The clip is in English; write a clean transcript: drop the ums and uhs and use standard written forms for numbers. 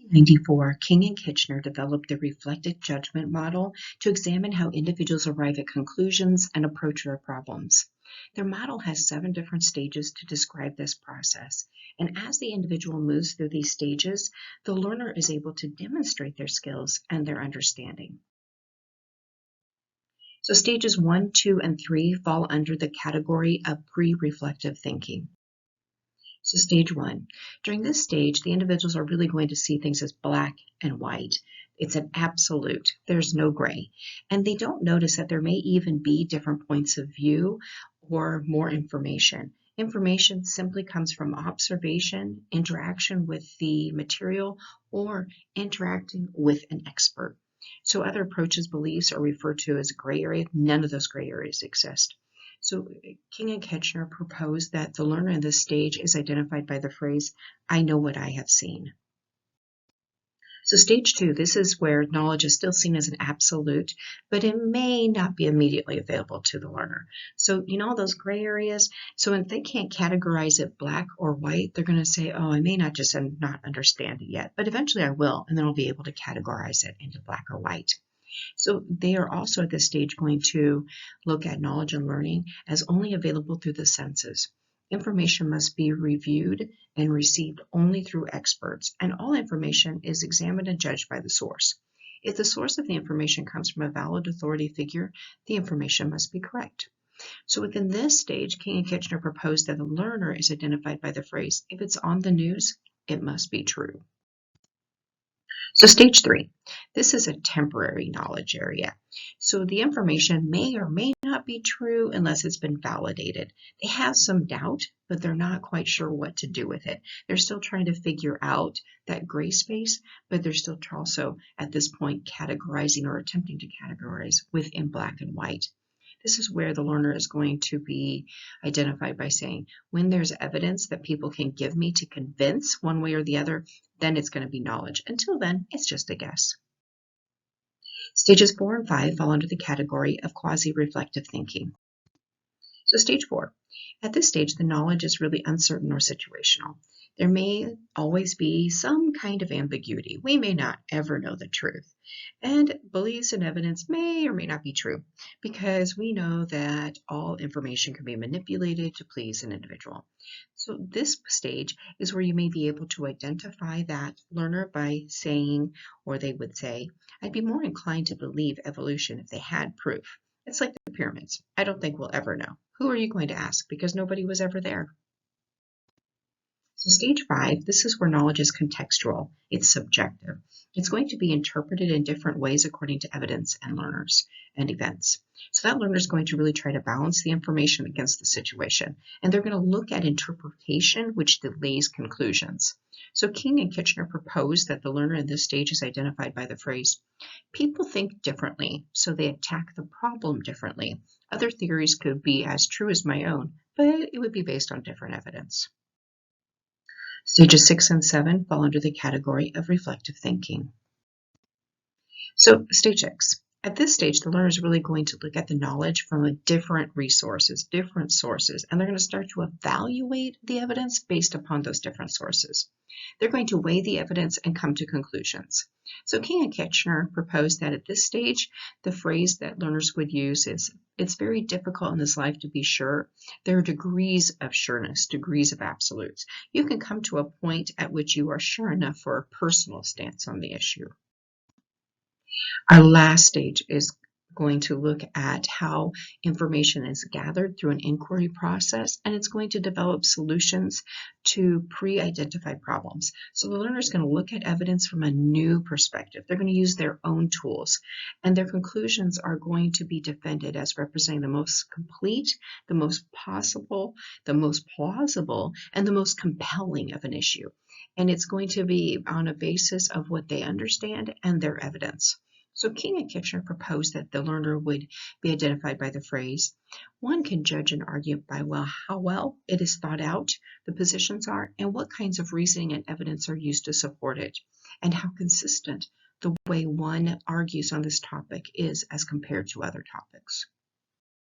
1994, King and Kitchener developed the reflective judgment model to examine how individuals arrive at conclusions and approach their problems. Their model has 7 different stages to describe this process, and as the individual moves through these stages, the learner is able to demonstrate their skills and their understanding. So stages 1, 2, and 3 fall under the category of pre-reflective thinking. So stage 1. During this stage, the individuals are really going to see things as black and white. It's an absolute. There's no gray. And they don't notice that there may even be different points of view or more information. Information simply comes from observation, interaction with the material, or interacting with an expert. So other approaches, beliefs are referred to as gray area. None of those gray areas exist. So King and Kitchener proposed that the learner in this stage is identified by the phrase, "I know what I have seen." So stage 2, this is where knowledge is still seen as an absolute, but it may not be immediately available to the learner. So those gray areas, so if they can't categorize it black or white, they're going to say, oh, I may not just not understand it yet, but eventually I will, and then I'll be able to categorize it into black or white. So they are also at this stage going to look at knowledge and learning as only available through the senses. Information must be reviewed and received only through experts, and all information is examined and judged by the source. If the source of the information comes from a valid authority figure, the information must be correct. So within this stage, King and Kitchener proposed that the learner is identified by the phrase, if it's on the news, it must be true. So stage 3, this is a temporary knowledge area. So the information may or may not be true unless it's been validated. They have some doubt, but they're not quite sure what to do with it. They're still trying to figure out that gray space, but they're still also at this point categorizing or attempting to categorize within black and white. This is where the learner is going to be identified by saying, when there's evidence that people can give me to convince one way or the other, then it's going to be knowledge. Until then, it's just a guess. Stages 4 and 5 fall under the category of quasi-reflective thinking. So stage 4. At this stage, the knowledge is really uncertain or situational. There may always be some kind of ambiguity. We may not ever know the truth. And beliefs and evidence may or may not be true because we know that all information can be manipulated to please an individual. So this stage is where you may be able to identify that learner by saying, or they would say, I'd be more inclined to believe evolution if they had proof. It's like the pyramids. I don't think we'll ever know. Who are you going to ask? Because nobody was ever there. So stage 5, this is where knowledge is contextual. It's subjective. It's going to be interpreted in different ways according to evidence and learners and events. So that learner is going to really try to balance the information against the situation. And they're going to look at interpretation, which delays conclusions. So King and Kitchener proposed that the learner in this stage is identified by the phrase, people think differently, so they attack the problem differently. Other theories could be as true as my own, but it would be based on different evidence. Stages 6 and 7 fall under the category of reflective thinking. So stage 6. At this stage, the learner is really going to look at the knowledge from different resources, different sources, and they're going to start to evaluate the evidence based upon those different sources. They're going to weigh the evidence and come to conclusions. So King and Kitchener proposed that at this stage, the phrase that learners would use is, it's very difficult in this life to be sure. There are degrees of sureness, degrees of absolutes. You can come to a point at which you are sure enough for a personal stance on the issue. Our last stage is going to look at how information is gathered through an inquiry process, and it's going to develop solutions to pre-identified problems. So the learner is going to look at evidence from a new perspective. They're going to use their own tools, and their conclusions are going to be defended as representing the most complete, the most possible, the most plausible, and the most compelling of an issue. And it's going to be on a basis of what they understand and their evidence. So King and Kitchener proposed that the learner would be identified by the phrase, one can judge an argument by how well it is thought out, the positions are, and what kinds of reasoning and evidence are used to support it, and how consistent the way one argues on this topic is as compared to other topics.